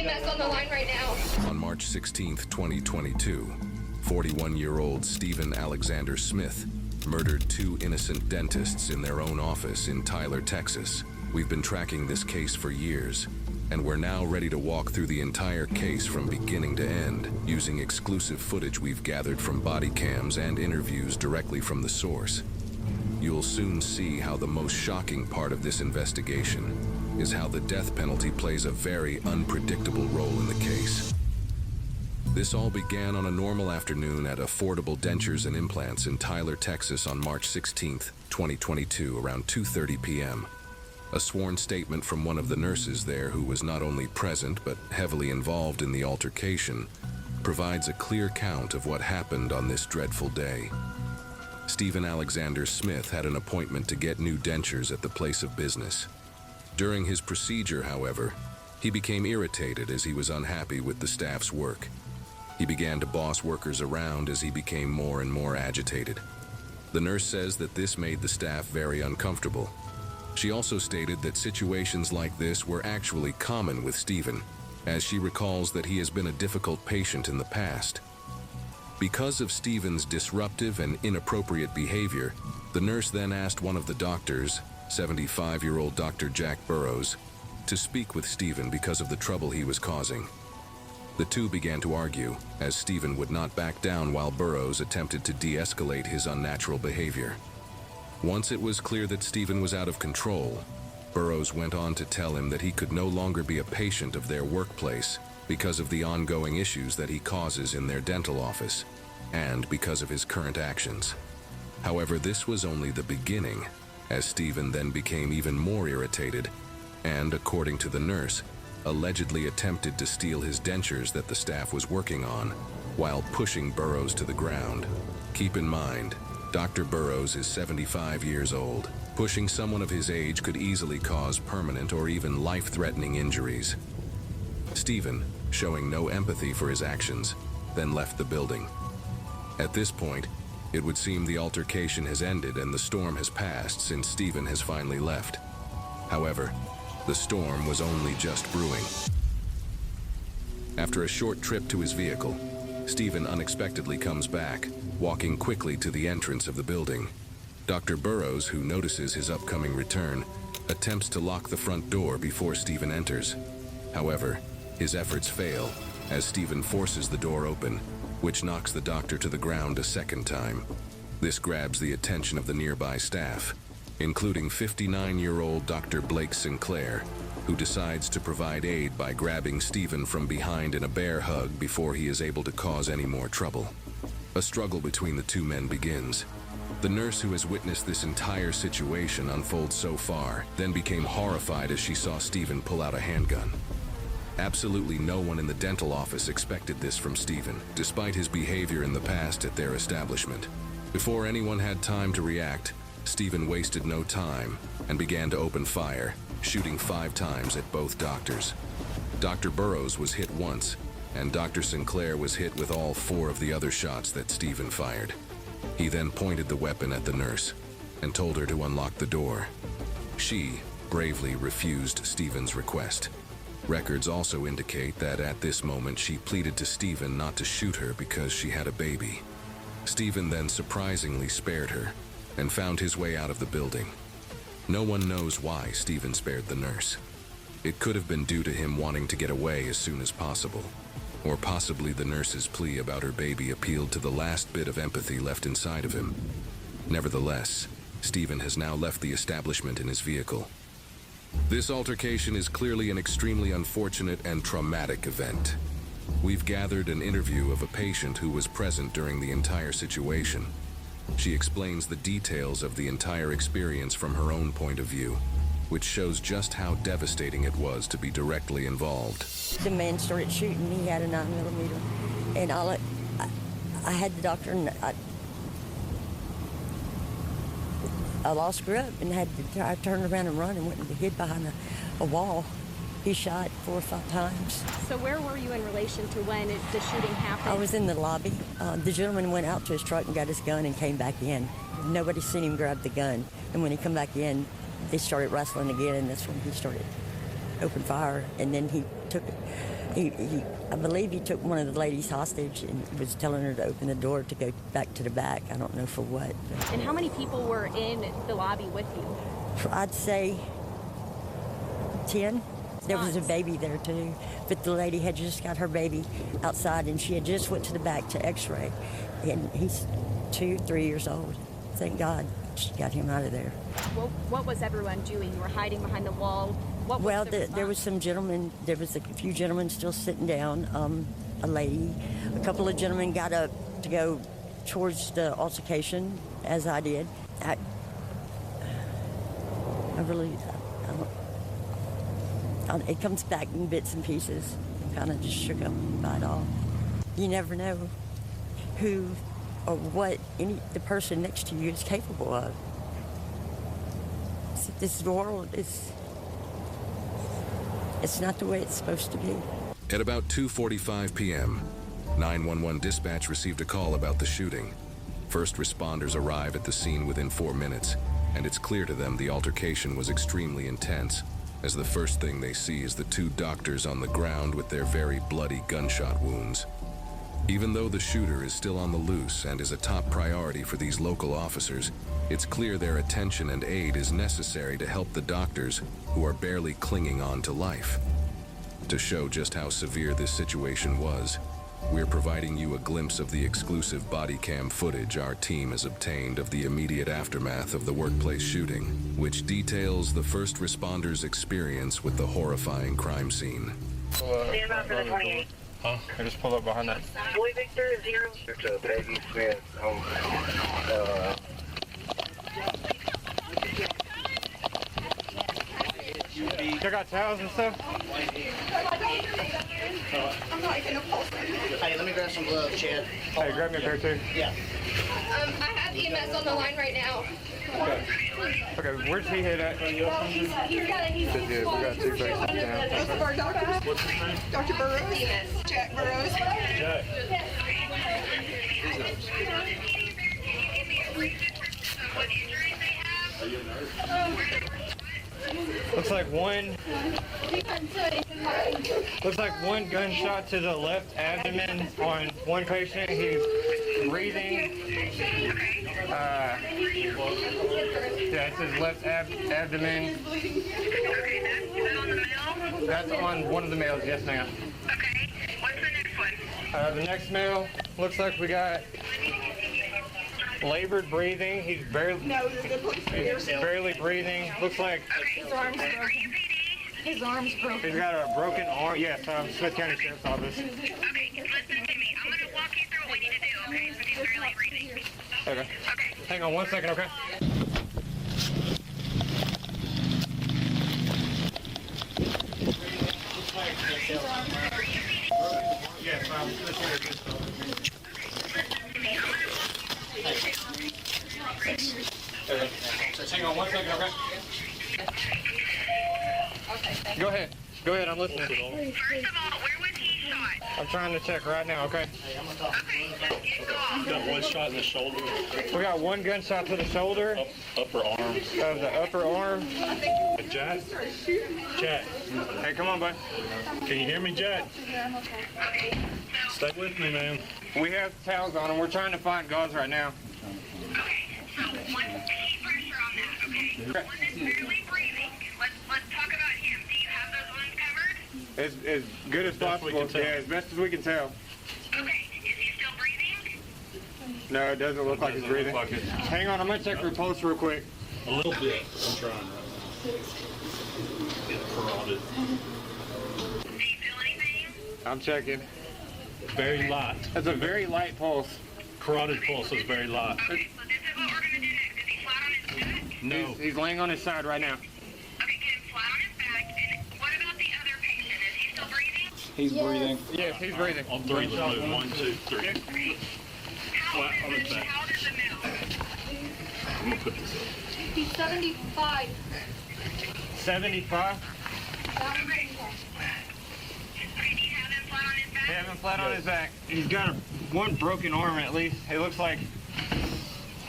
EMS on the line right now. On March 16th, 2022, 41-year-old Stephen Alexander Smith murdered two innocent dentists in their own office in Tyler, Texas. We've been tracking this case for years, and we're now ready to walk through the entire case from beginning to end, using exclusive footage we've gathered from body cams and interviews directly from the source. You'll soon see how the most shocking part of this investigation is how the death penalty plays a very unpredictable role in the case. This all began on a normal afternoon at Affordable Dentures and Implants in Tyler, Texas on March 16th, 2022, around 2:30 p.m. A sworn statement from one of the nurses there, who was not only present but heavily involved in the altercation, provides a clear count of what happened on this dreadful day. Stephen Alexander Smith had an appointment to get new dentures at the place of business. During his procedure, however, he became irritated as he was unhappy with the staff's work. He began to boss workers around as he became more and more agitated. The nurse says that this made the staff very uncomfortable. She also stated that situations like this were actually common with Stephen, as she recalls that he has been a difficult patient in the past. Because of Stephen's disruptive and inappropriate behavior, the nurse then asked one of the doctors, 75-year-old Dr. Jack Burrows, to speak with Stephen because of the trouble he was causing. The two began to argue, as Stephen would not back down while Burrows attempted to de-escalate his unnatural behavior. Once it was clear that Stephen was out of control, Burrows went on to tell him that he could no longer be a patient of their workplace because of the ongoing issues that he causes in their dental office, and because of his current actions. However, this was only the beginning, as Stephen then became even more irritated and, according to the nurse, allegedly attempted to steal his dentures that the staff was working on, while pushing Burrows to the ground. Keep in mind, Dr. Burrows is 75 years old. Pushing someone of his age could easily cause permanent or even life-threatening injuries. Stephen, showing no empathy for his actions, then left the building. At this point, it would seem the altercation has ended and the storm has passed since Stephen has finally left. However, the storm was only just brewing. After a short trip to his vehicle, Stephen unexpectedly comes back, walking quickly to the entrance of the building. Dr. Burrows, who notices his upcoming return, attempts to lock the front door before Stephen enters. However, his efforts fail, as Stephen forces the door open, which knocks the doctor to the ground a second time. This grabs the attention of the nearby staff, including 59-year-old Dr. Blake Sinclair, who decides to provide aid by grabbing Stephen from behind in a bear hug before he is able to cause any more trouble. A struggle between the two men begins. The nurse, who has witnessed this entire situation unfold so far, then became horrified as she saw Stephen pull out a handgun. Absolutely no one in the dental office expected this from Stephen, despite his behavior in the past at their establishment. Before anyone had time to react, Stephen wasted no time and began to open fire, shooting 5 times at both doctors. Dr. Burrows was hit once, and Dr. Sinclair was hit with all 4 of the other shots that Stephen fired. He then pointed the weapon at the nurse and told her to unlock the door. She bravely refused Stephen's request. Records also indicate that at this moment she pleaded to Stephen not to shoot her because she had a baby. Stephen then surprisingly spared her and found his way out of the building. No one knows why Stephen spared the nurse. It could have been due to him wanting to get away as soon as possible, or possibly the nurse's plea about her baby appealed to the last bit of empathy left inside of him. Nevertheless, Stephen has now left the establishment in his vehicle. This altercation is clearly an extremely unfortunate and traumatic event. We've gathered an interview of a patient who was present during the entire situation. She explains the details of the entire experience from her own point of view, which shows just how devastating it was to be directly involved. The man started shooting. He had a 9mm, and I had the doctor, and I lost grip and I turned around and run and went and hid behind a wall. He shot 4 or 5 times. So where were you in relation to when the shooting happened? I was in the lobby. The gentleman went out to his truck and got his gun and came back in. Nobody seen him grab the gun. And when he come back in, they started wrestling again, and that's when he started opened fire, and then he took I believe he took one of the ladies hostage and was telling her to open the door to go back to the back. I don't know for what. And how many people were in the lobby with you? I'd say 10. There was a baby there too, but the lady had just got her baby outside, and she had just went to the back to X-ray, and he's 2-3 years old. Thank God she got him out of there. Well, what was everyone doing? You were hiding behind the wall. What was Well, the there was some gentlemen. There was a few gentlemen still sitting down. A lady, a couple of gentlemen got up to go towards the altercation, as I did. I really, it comes back in bits and pieces. Kind of just shook up by it all. You never know who or what the person next to you is capable of. This world it's not the way it's supposed to be. At about 2:45 p.m., 911 dispatch received a call about the shooting. First responders arrive at the scene within 4 minutes, and it's clear to them the altercation was extremely intense, as the first thing they see is the 2 doctors on the ground with their very bloody gunshot wounds. Even though the shooter is still on the loose and is a top priority for these local officers, it's clear their attention and aid is necessary to help the doctors who are barely clinging on to life. To show just how severe this situation was, we're providing you a glimpse of the exclusive body cam footage our team has obtained of the immediate aftermath of the workplace shooting, which details the first responders' experience with the horrifying crime scene. Stand by for the 28. Huh? I just pulled up behind that. Boy Victor 0. To Peggy Smith. They got towels and stuff? Hey, let me grab some gloves, Chad. Hey, grab me a pair too. Yeah. I have EMS on the line right now. Okay, where's he hit at? He's got We got 2 faces down. Both of our doctors. What's his name? Dr. Burrows. EMS. Jack Burrows. Jack. Looks like one gunshot to the left abdomen on one patient. He's breathing. Yeah, it's his left abdomen. That's on one of the males, yes ma'am. Okay. What's the next one? The next male looks like we got labored breathing. He's barely breathing. Looks like His arm's broken. His arm's broken. he's got a broken arm. Yes, Smith County Sheriff's Office. Okay, listen to me. I'm going to walk you through what we need to do, okay? Because he's barely breathing. Okay. Okay. Hang on 1 second, okay? Yes, okay. Hang on 1 second, okay? Go ahead. Go ahead, I'm listening. First of all, where was he shot? I'm trying to check right now, okay? Okay, let's get off. Got one shot in the shoulder, We got one gunshot to the shoulder upper arm. of the upper arm. Jack? Jack, Hey, come on, bud. can you hear me, Jack? Stay with me, man. We have towels on him. We're trying to find gauze right now. Okay, so one key pressure on that, okay? One that's barely breathing. Let's talk about him. Do you have those ones covered? As good as best we possible. can tell. Yeah, as best as we can tell. Okay, is he still breathing? No, it doesn't look like he's breathing. Look like it. Hang on, I'm gonna check for pulse real quick. A little bit. I'm trying. Get carotid. Do you feel anything? I'm checking. Very light. That's a very light pulse. Carotid pulse is very light. Okay, so this is what we're going to do next. Is he flat on his back? No. He's laying on his side right now. Okay, get him flat on his back. And what about the other patient? Is he still breathing? He's breathing. Yes, he's breathing. On 3, let's move. 1, 2, 3. How old Flat on his is back. how old is the male? I'm going to put this up. He's 75. 75. Okay. Okay, do you have him flat on his back? Have him flat on his back. He's got one broken arm at least. It looks like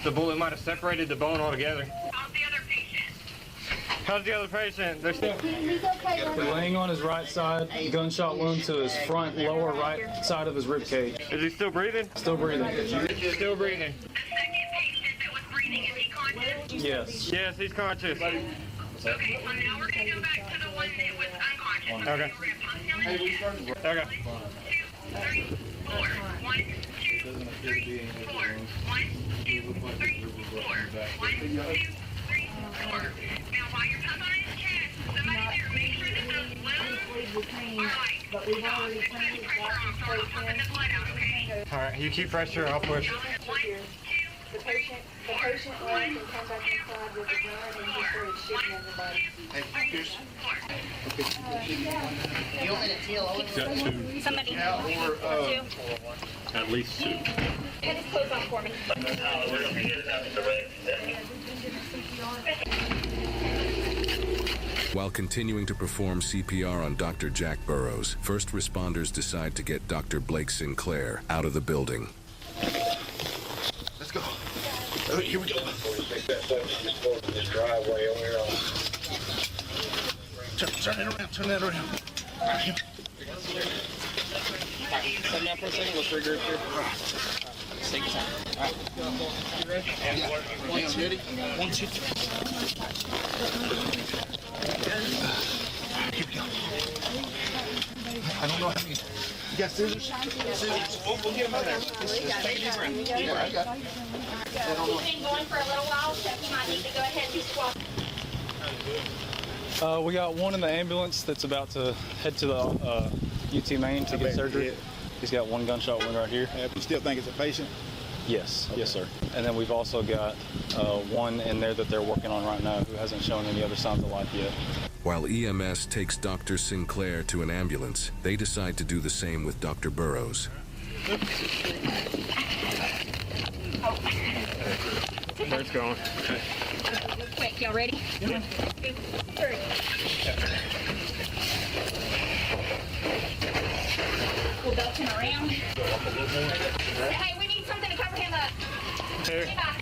the bullet might have separated the bone altogether. How's the other patient? How's the other patient? They're still... Laying on his right side, gunshot wound to his front lower right side of his rib cage. Is he still breathing? Still breathing. Still breathing. The second patient that was breathing, is he conscious? Yes. Yes, he's conscious. Okay, so now we're going to go back to the one that was unconscious. Okay. We're going to pump him in again. Okay. 1, 2, 3, 4. 1, 2, 3, 4. 1, 2, 3, 4. 1, 2, 3, 4. Now, while you're pumping on his chest, somebody there, make sure that those wounds are like stopped. There's good pressure on, so we're pumping the blood out, okay? All right, you keep pressure, I'll push. 1, 2, The patient left and came back inside with a gun and he started shooting everybody. Somebody. At least 2. Get his clothes on for me. While continuing to perform CPR on Dr. Jack Burrows, first responders decide to get Dr. Blake Sinclair out of the building. Let's go. All right, here we go. Turn it around. Turn that around. All right. Come down for a second. Let's regroup here. Take your time. All right. You ready? Yeah, ready? 1, 2, 3. Here we go. I don't know how many. You got scissors? Scissors. We'll get them out there. Take a deep breath. Yeah, I got it. He's been going for a little while, so he might need to go ahead and be swapped. We got one in the ambulance that's about to head to the UT Main to get surgery. He's got one gunshot wound right here. You still think it's a patient? Yes, yes, sir. And then we've also got one in there that they're working on right now who hasn't shown any other signs of life yet. While EMS takes Dr. Sinclair to an ambulance, they decide to do the same with Dr. Burrows. There it's going. Quick, y'all ready? Yeah. 2, 3. We'll belt him around. Hey, we need something to cover him up. Here. Stand by.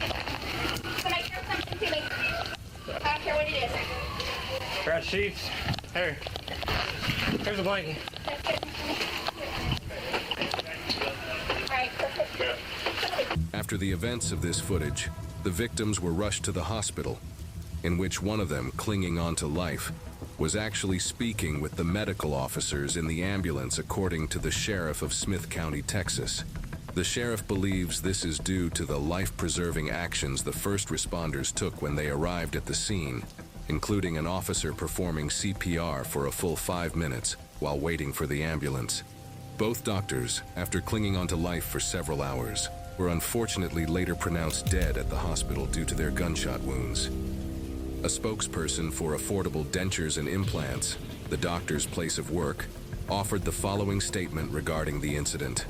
Somebody throw something to me. I don't care what it is. Grab sheets. Here. Here's a blanket. That's good. All right, perfect. After the events of this footage, the victims were rushed to the hospital, in which one of them, clinging on to life, was actually speaking with the medical officers in the ambulance, according to the sheriff of Smith County, Texas. The sheriff believes this is due to the life-preserving actions the first responders took when they arrived at the scene, including an officer performing CPR for a full 5 minutes while waiting for the ambulance. Both doctors, after clinging onto life for several hours, were unfortunately later pronounced dead at the hospital due to their gunshot wounds. A spokesperson for Affordable Dentures and Implants, the doctor's place of work, offered the following statement regarding the incident.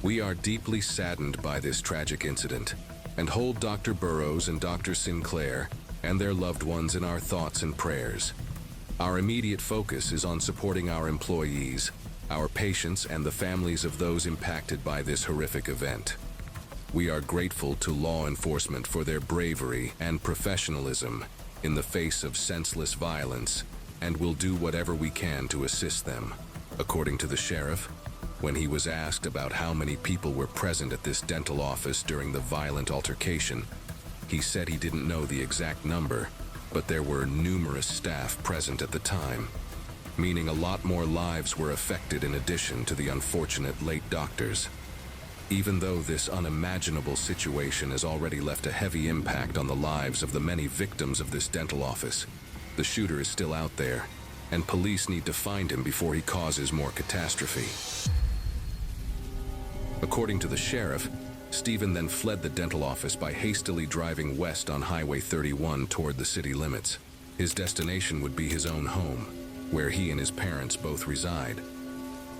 "We are deeply saddened by this tragic incident and hold Dr. Burrows and Dr. Sinclair and their loved ones in our thoughts and prayers. Our immediate focus is on supporting our employees, our patients, and the families of those impacted by this horrific event. We are grateful to law enforcement for their bravery and professionalism in the face of senseless violence, and will do whatever we can to assist them." According to the sheriff, when he was asked about how many people were present at this dental office during the violent altercation, he said he didn't know the exact number, but there were numerous staff present at the time, meaning a lot more lives were affected in addition to the unfortunate late doctors. Even though this unimaginable situation has already left a heavy impact on the lives of the many victims of this dental office, the shooter is still out there, and police need to find him before he causes more catastrophe. According to the sheriff, Stephen then fled the dental office by hastily driving west on Highway 31 toward the city limits. His destination would be his own home, where he and his parents both reside.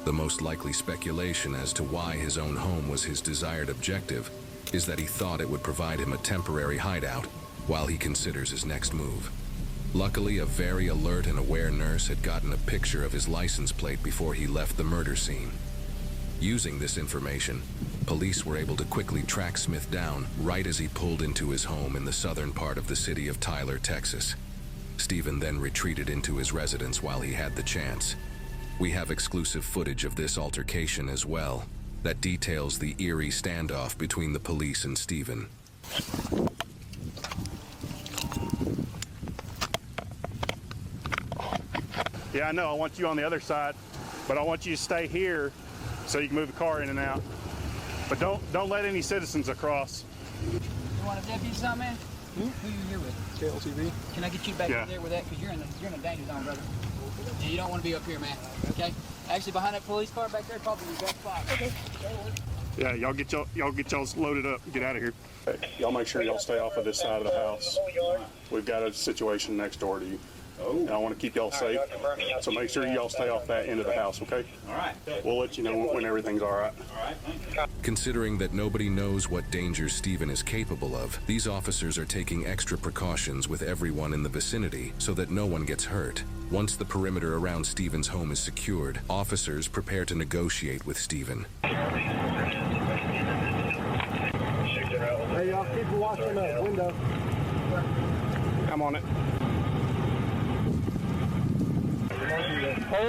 The most likely speculation as to why his own home was his desired objective is that he thought it would provide him a temporary hideout while he considers his next move. Luckily, a very alert and aware nurse had gotten a picture of his license plate before he left the murder scene. Using this information, police were able to quickly track Smith down right as he pulled into his home in the southern part of the city of Tyler, Texas. Stephen then retreated into his residence while he had the chance. We have exclusive footage of this altercation as well that details the eerie standoff between the police and Stephen. Yeah, I know. I want you on the other side, but I want you to stay here so you can move the car in and out. But don't let any citizens across. You want a deputy or something, man? Who you here with? KLTV. Can I get you back up there with that? Because you're in a danger zone, brother. Yeah, you don't want to be up here, man. Okay? Actually, behind that police car back there, probably your best spot. Okay. Yeah, y'all get y'all loaded up and get out of here. Y'all make sure y'all stay off of this side of the house. We've got a situation next door to you. And I want to keep y'all safe, so make sure y'all stay off that end of the house, okay? All right. We'll let you know when everything's all right. All right. Considering that nobody knows what dangers Stephen is capable of, these officers are taking extra precautions with everyone in the vicinity so that no one gets hurt. Once the perimeter around Stephen's home is secured, officers prepare to negotiate with Stephen. Hey, y'all keep watching the window. I'm on it.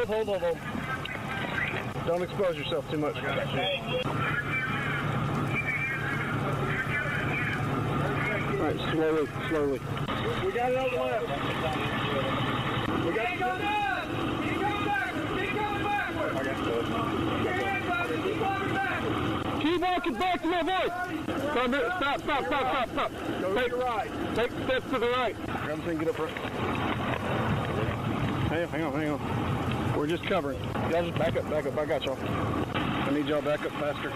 Hold. Don't expose yourself too much. All right, slowly. We got it on the left. We got it. Keep going backwards. I got it. Keep walking back to my voice. Stop. Go to the right. Take steps to the right. Grab the thing, get up front. Hang on. We're just covering. Y'all just back up. I got y'all. I need y'all back up faster.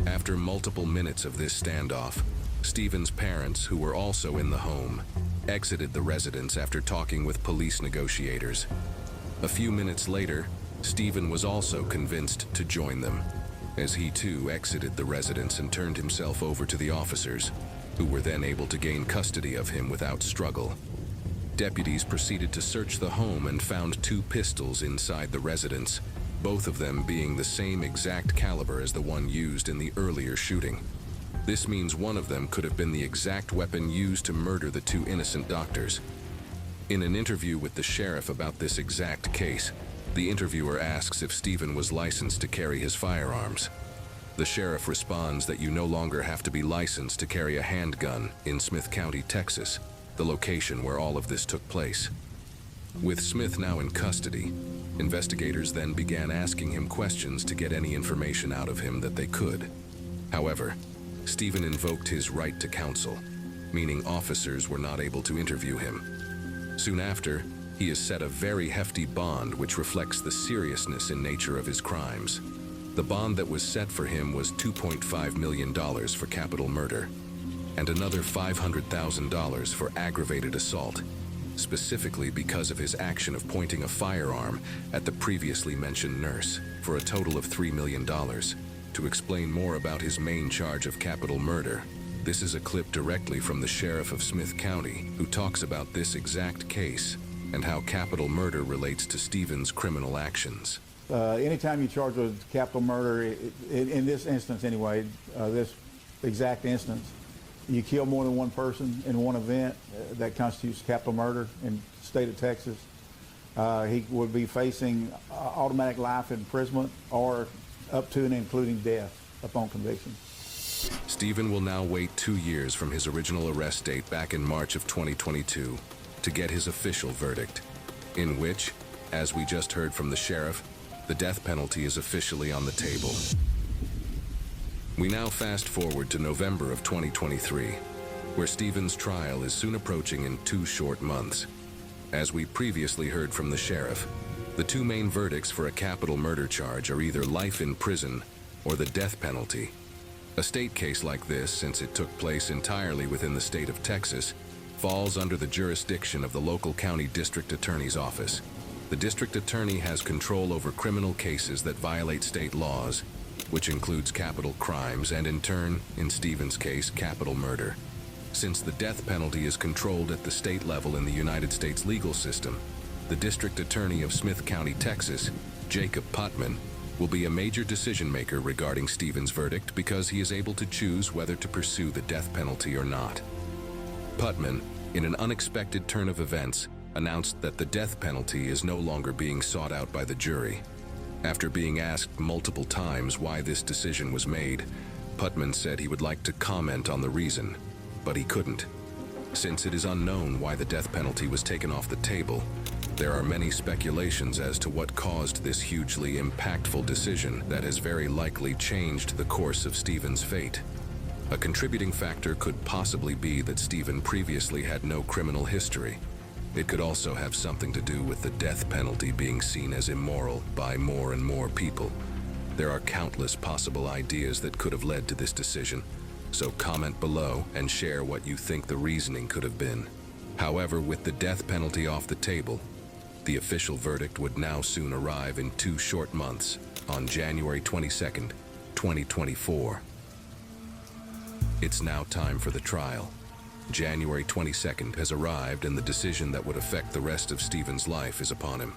After multiple minutes of this standoff, Stephen's parents, who were also in the home, exited the residence after talking with police negotiators. A few minutes later, Stephen was also convinced to join them, as he too exited the residence and turned himself over to the officers, who were then able to gain custody of him without struggle. Deputies proceeded to search the home and found 2 pistols inside the residence, both of them being the same exact caliber as the one used in the earlier shooting. This means one of them could have been the exact weapon used to murder the 2 innocent doctors. In an interview with the sheriff about this exact case, the interviewer asks if Stephen was licensed to carry his firearms. The sheriff responds that you no longer have to be licensed to carry a handgun in Smith County, Texas, the location where all of this took place. With Smith now in custody, investigators then began asking him questions to get any information out of him that they could. However, Stephen invoked his right to counsel, meaning officers were not able to interview him. Soon after, he is set a very hefty bond which reflects the seriousness and nature of his crimes. The bond that was set for him was $2.5 million for capital murder, and another $500,000 for aggravated assault, specifically because of his action of pointing a firearm at the previously mentioned nurse, for a total of $3 million. To explain more about his main charge of capital murder, this is a clip directly from the sheriff of Smith County, who talks about this exact case and how capital murder relates to Stephen's criminal actions. Anytime you charge with capital murder, in this instance anyway, this exact instance, you kill more than one person in one event, that constitutes capital murder in the state of Texas. He would be facing automatic life imprisonment or up to and including death upon conviction. Stephen will now wait 2 years from his original arrest date back in March of 2022 to get his official verdict, in which, as we just heard from the sheriff, the death penalty is officially on the table. We now fast forward to November of 2023, where Stephen's trial is soon approaching in 2 short months. As we previously heard from the sheriff, the 2 main verdicts for a capital murder charge are either life in prison or the death penalty. A state case like this, since it took place entirely within the state of Texas, falls under the jurisdiction of the local county district attorney's office. The district attorney has control over criminal cases that violate state laws, which includes capital crimes and, in turn, in Stephen's case, capital murder. Since the death penalty is controlled at the state level in the United States legal system, the district attorney of Smith County, Texas, Jacob Putman, will be a major decision maker regarding Stephen's verdict because he is able to choose whether to pursue the death penalty or not. Putman, in an unexpected turn of events, announced that the death penalty is no longer being sought out by the jury. After being asked multiple times why this decision was made, Putman said he would like to comment on the reason, but he couldn't. Since it is unknown why the death penalty was taken off the table, there are many speculations as to what caused this hugely impactful decision that has very likely changed the course of Stephen's fate. A contributing factor could possibly be that Stephen previously had no criminal history. It could also have something to do with the death penalty being seen as immoral by more and more people. There are countless possible ideas that could have led to this decision, so comment below and share what you think the reasoning could have been. However, with the death penalty off the table, the official verdict would now soon arrive in 2 short months, on January 22nd, 2024. It's now time for the trial. January 22nd has arrived and the decision that would affect the rest of Stephen's life is upon him.